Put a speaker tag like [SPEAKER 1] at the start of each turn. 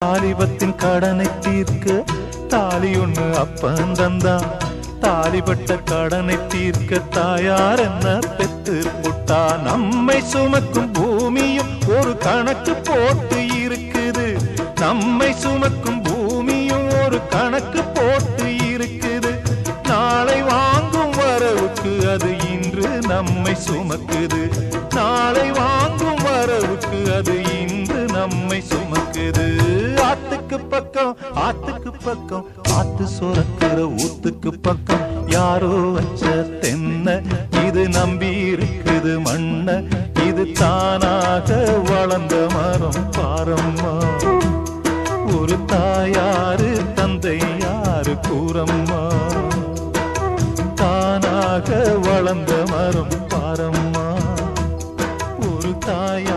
[SPEAKER 1] தாலிபத்தின் கடனை தீர்க்க தாலி ஒண்ணு அப்பன் தந்தான். தாலிபட்ட கடனை தீர்க்க தாயார் என்ன பெத்து புட்டா. நம்மை சுமக்கும் பூமியும் ஒரு கணக்கு போட்டு இருக்குது. நம்மை சுமக்கும் பூமியும் ஒரு கணக்கு போட்டு இருக்குது. நாளை வாங்கும் வரவுக்கு அது இன்று நம்மை சுமக்குது. நாளை வாங்கும் வரவுக்கு அது இன்று நம்மை சுமக்குது. ஆத்துக்கு பக்கம் ஆத்துக்கு பக்கம் ஆத்து சுரக்கிற ஊத்துக்கு பக்கம் யாரோ வச்ச தென்ன இது நம்பி இருக்குது மண்ண. இது தானாக வளர்ந்த மரம் பாரம்மா. ஒரு தாயாரு தந்தை யாரு கூறம்மா. தானாக வளர்ந்த மரம் பாரம்மா. ஒரு தாயார்